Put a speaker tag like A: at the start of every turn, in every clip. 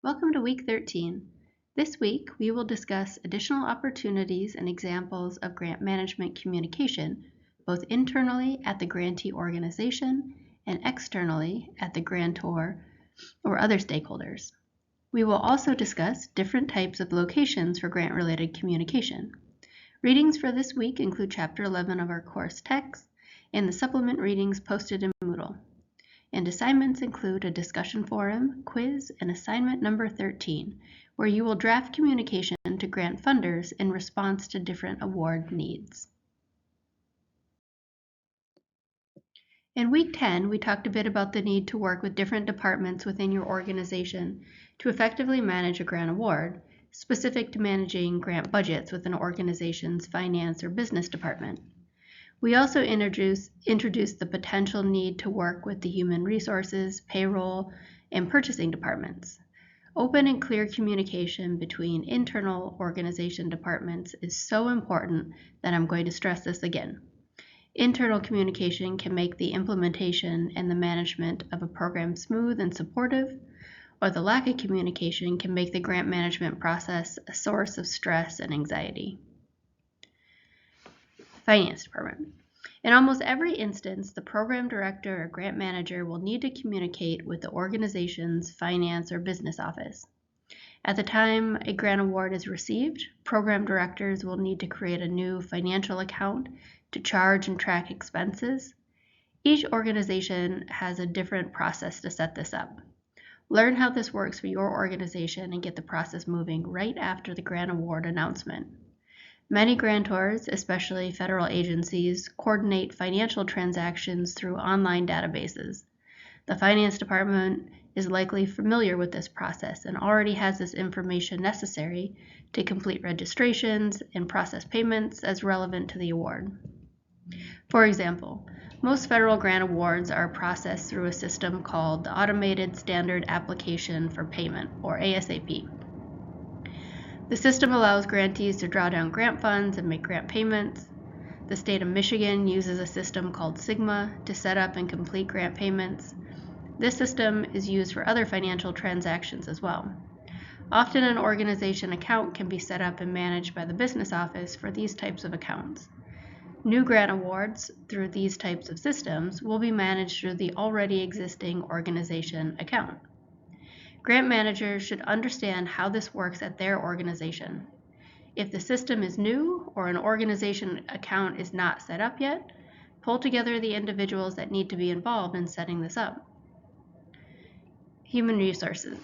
A: Welcome to Week 13. This week, we will discuss additional opportunities and examples of grant management communication, both internally at the grantee organization and externally at the grantor or other stakeholders. We will also discuss different types of locations for grant-related communication. Readings for this week include Chapter 11 of our course text and the supplement readings posted in Moodle. And assignments include a discussion forum, quiz, and assignment number 13, where you will draft communication to grant funders in response to different award needs. In Week 10, we talked a bit about the need to work with different departments within your organization to effectively manage a grant award, specific to managing grant budgets with an organization's finance or business department. We also introduced the potential need to work with the human resources, payroll, and purchasing departments. Open and clear communication between internal organization departments is so important that I'm going to stress this again. Internal communication can make the implementation and the management of a program smooth and supportive, or the lack of communication can make the grant management process a source of stress and anxiety. Finance department. In almost every instance, the program director or grant manager will need to communicate with the organization's finance or business office. At the time a grant award is received, program directors will need to create a new financial account to charge and track expenses. Each organization has a different process to set this up. Learn how this works for your organization and get the process moving right after the grant award announcement. Many grantors, especially federal agencies, coordinate financial transactions through online databases. The finance department is likely familiar with this process and already has this information necessary to complete registrations and process payments as relevant to the award. For example, most federal grant awards are processed through a system called the Automated Standard Application for Payment, or ASAP. The system allows grantees to draw down grant funds and make grant payments. The state of Michigan uses a system called Sigma to set up and complete grant payments. This system is used for other financial transactions as well. Often an organization account can be set up and managed by the business office for these types of accounts. New grant awards through these types of systems will be managed through the already existing organization account. Grant managers should understand how this works at their organization. If the system is new or an organization account is not set up yet, pull together the individuals that need to be involved in setting this up. Human resources.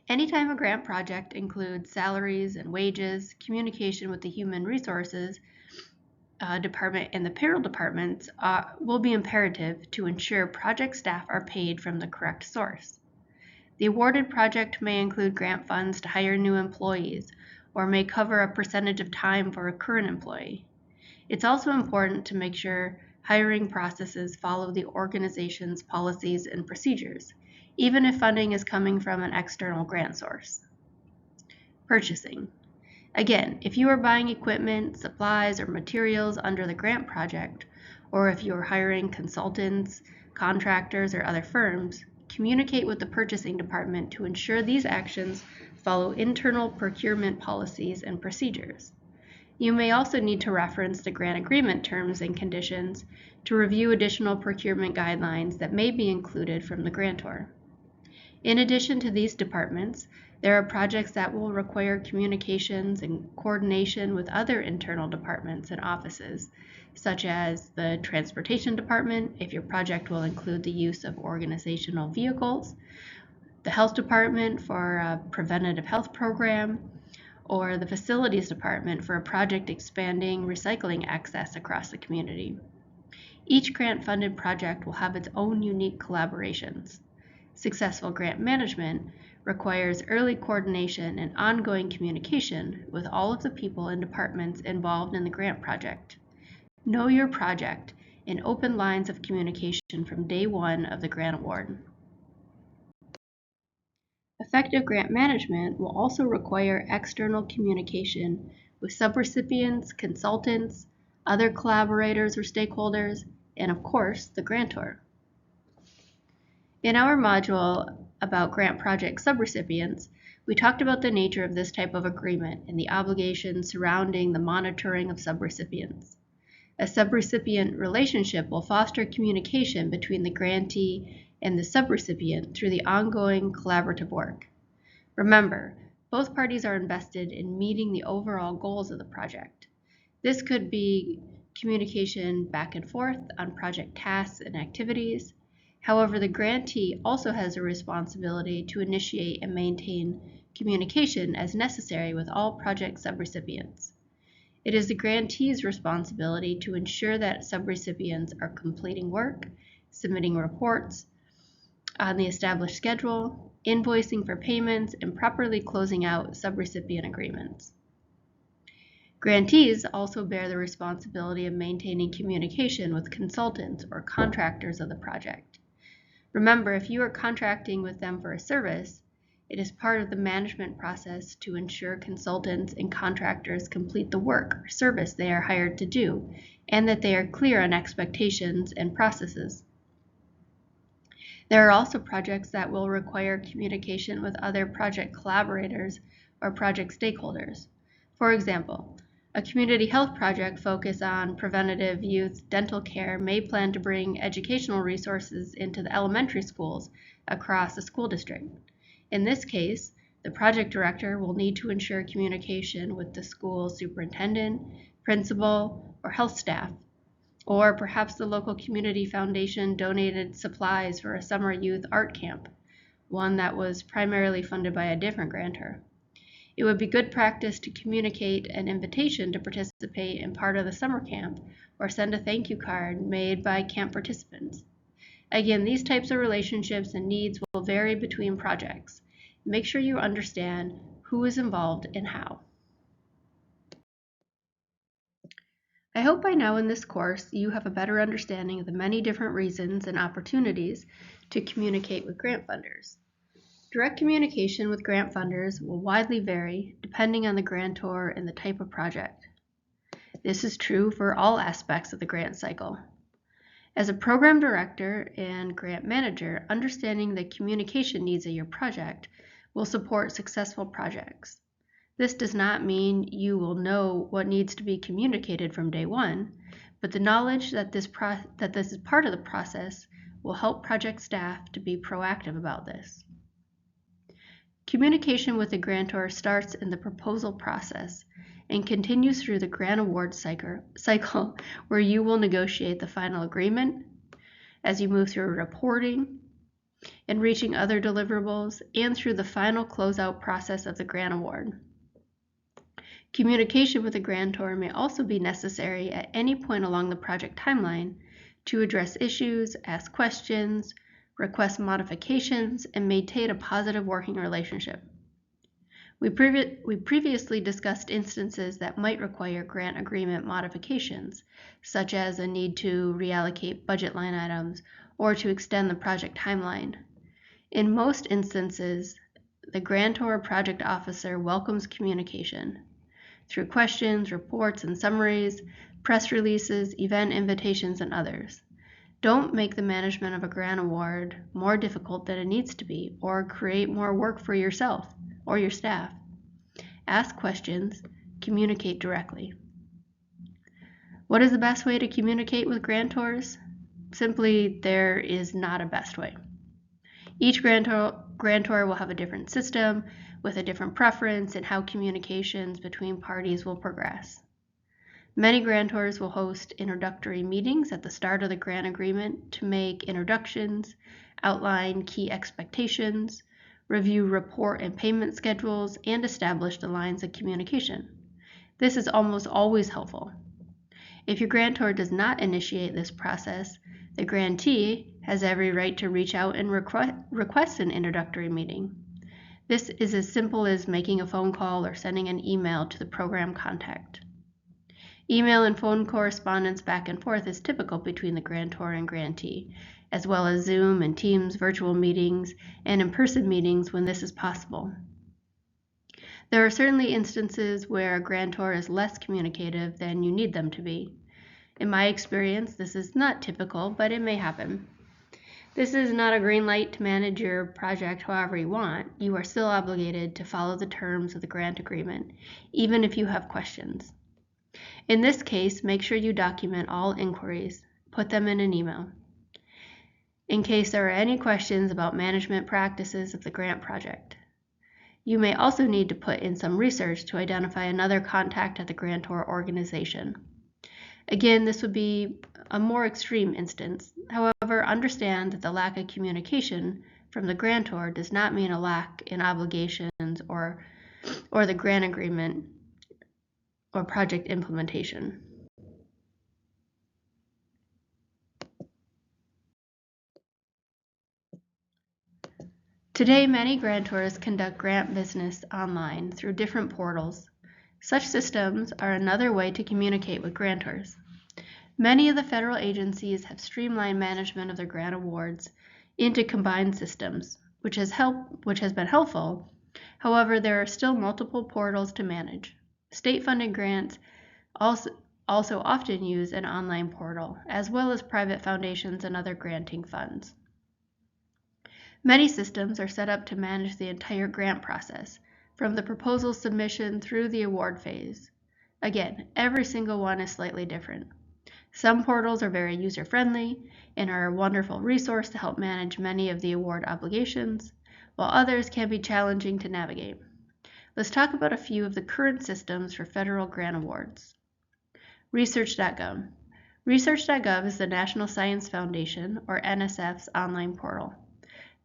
A: Anytime a grant project includes salaries and wages, communication with the human resources department and the payroll departments will be imperative to ensure project staff are paid from the correct source. The awarded project may include grant funds to hire new employees or may cover a percentage of time for a current employee. It's also important to make sure hiring processes follow the organization's policies and procedures, even if funding is coming from an external grant source. Purchasing. Again, if you are buying equipment, supplies, or materials under the grant project, or if you are hiring consultants, contractors, or other firms, communicate with the purchasing department to ensure these actions follow internal procurement policies and procedures. You may also need to reference the grant agreement terms and conditions to review additional procurement guidelines that may be included from the grantor. In addition to these departments, there are projects that will require communications and coordination with other internal departments and offices, such as the transportation department, if your project will include the use of organizational vehicles, the health department for a preventative health program, or the facilities department for a project expanding recycling access across the community. Each grant-funded project will have its own unique collaborations. Successful grant management requires early coordination and ongoing communication with all of the people and departments involved in the grant project. Know your project and open lines of communication from day one of the grant award. Effective grant management will also require external communication with subrecipients, consultants, other collaborators or stakeholders, and of course, the grantor. In our module, about grant project subrecipients, we talked about the nature of this type of agreement and the obligations surrounding the monitoring of subrecipients. A subrecipient relationship will foster communication between the grantee and the subrecipient through the ongoing collaborative work. Remember, both parties are invested in meeting the overall goals of the project. This could be communication back and forth on project tasks and activities. However, the grantee also has a responsibility to initiate and maintain communication as necessary with all project subrecipients. It is the grantee's responsibility to ensure that subrecipients are completing work, submitting reports on the established schedule, invoicing for payments, and properly closing out subrecipient agreements. Grantees also bear the responsibility of maintaining communication with consultants or contractors of the project. Remember, if you are contracting with them for a service, it is part of the management process to ensure consultants and contractors complete the work or service they are hired to do, and that they are clear on expectations and processes. There are also projects that will require communication with other project collaborators or project stakeholders. For example, a community health project focused on preventative youth dental care may plan to bring educational resources into the elementary schools across a school district. In this case, the project director will need to ensure communication with the school superintendent, principal, or health staff. Or perhaps the local community foundation donated supplies for a summer youth art camp, one that was primarily funded by a different grantor. It would be good practice to communicate an invitation to participate in part of the summer camp or send a thank you card made by camp participants. Again, these types of relationships and needs will vary between projects. Make sure you understand who is involved and how. I hope by now in this course you have a better understanding of the many different reasons and opportunities to communicate with grant funders. Direct communication with grant funders will widely vary depending on the grantor and the type of project. This is true for all aspects of the grant cycle. As a program director and grant manager, understanding the communication needs of your project will support successful projects. This does not mean you will know what needs to be communicated from day one, but the knowledge that this is part of the process will help project staff to be proactive about this. Communication with the grantor starts in the proposal process and continues through the grant award cycle where you will negotiate the final agreement as you move through reporting and reaching other deliverables and through the final closeout process of the grant award. Communication with the grantor may also be necessary at any point along the project timeline to address issues, ask questions, request modifications, and maintain a positive working relationship. We previously discussed instances that might require grant agreement modifications, such as a need to reallocate budget line items or to extend the project timeline. In most instances, the grantor project officer welcomes communication through questions, reports, and summaries, press releases, event invitations, and others. Don't make the management of a grant award more difficult than it needs to be, or create more work for yourself or your staff. Ask questions, communicate directly. What is the best way to communicate with grantors? Simply, there is not a best way. Each grantor will have a different system with a different preference in how communications between parties will progress. Many grantors will host introductory meetings at the start of the grant agreement to make introductions, outline key expectations, review report and payment schedules, and establish the lines of communication. This is almost always helpful. If your grantor does not initiate this process, the grantee has every right to reach out and request an introductory meeting. This is as simple as making a phone call or sending an email to the program contact. Email and phone correspondence back and forth is typical between the grantor and grantee, as well as Zoom and Teams virtual meetings and in-person meetings when this is possible. There are certainly instances where a grantor is less communicative than you need them to be. In my experience, this is not typical, but it may happen. This is not a green light to manage your project however you want. You are still obligated to follow the terms of the grant agreement, even if you have questions. In this case, make sure you document all inquiries. Put them in an email. In case there are any questions about management practices of the grant project. You may also need to put in some research to identify another contact at the grantor organization. Again, this would be a more extreme instance. However, understand that the lack of communication from the grantor does not mean a lack in obligations or the grant agreement or project implementation. Today, many grantors conduct grant business online through different portals. Such systems are another way to communicate with grantors. Many of the federal agencies have streamlined management of their grant awards into combined systems, which has been helpful. However, there are still multiple portals to manage. State-funded grants also often use an online portal, as well as private foundations and other granting funds. Many systems are set up to manage the entire grant process, from the proposal submission through the award phase. Again, every single one is slightly different. Some portals are very user-friendly and are a wonderful resource to help manage many of the award obligations, while others can be challenging to navigate. Let's talk about a few of the current systems for federal grant awards. Research.gov. Research.gov is the National Science Foundation, or NSF's online portal.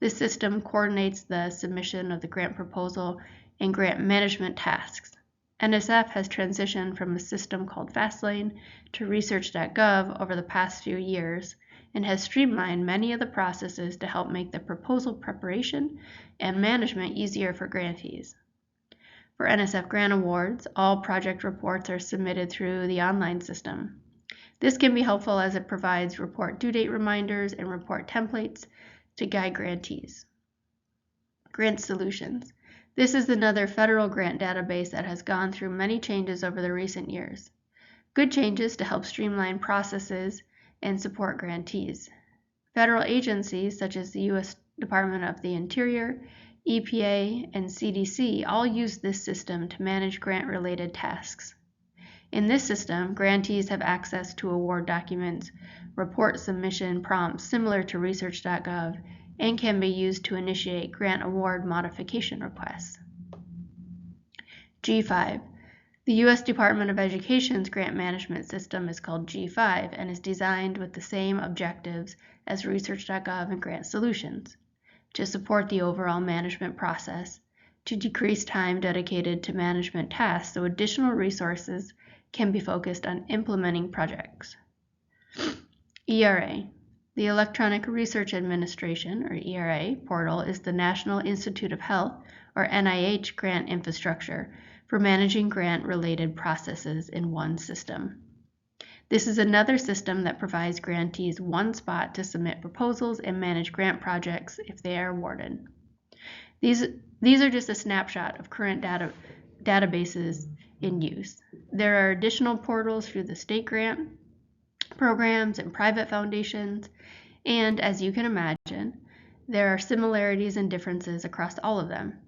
A: This system coordinates the submission of the grant proposal and grant management tasks. NSF has transitioned from a system called FastLane to Research.gov over the past few years and has streamlined many of the processes to help make the proposal preparation and management easier for grantees. For NSF grant awards, all project reports are submitted through the online system. This can be helpful as it provides report due date reminders and report templates to guide grantees. Grant Solutions. This is another federal grant database that has gone through many changes over the recent years. Good changes to help streamline processes and support grantees. Federal agencies such as the U.S. Department of the Interior, EPA, and CDC all use this system to manage grant-related tasks. In this system, grantees have access to award documents, report submission prompts similar to Research.gov, and can be used to initiate grant award modification requests. G5. The U.S. Department of Education's grant management system is called G5 and is designed with the same objectives as Research.gov and Grant Solutions: to support the overall management process, to decrease time dedicated to management tasks so additional resources can be focused on implementing projects. ERA. The Electronic Research Administration, or ERA, portal is the National Institute of Health, or NIH, grant infrastructure for managing grant-related processes in one system. This is another system that provides grantees one spot to submit proposals and manage grant projects if they are awarded. These are just a snapshot of current databases in use. There are additional portals through the state grant programs and private foundations, and as you can imagine, there are similarities and differences across all of them.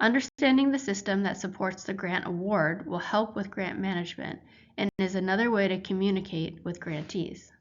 A: Understanding the system that supports the grant award will help with grant management and is another way to communicate with grantees.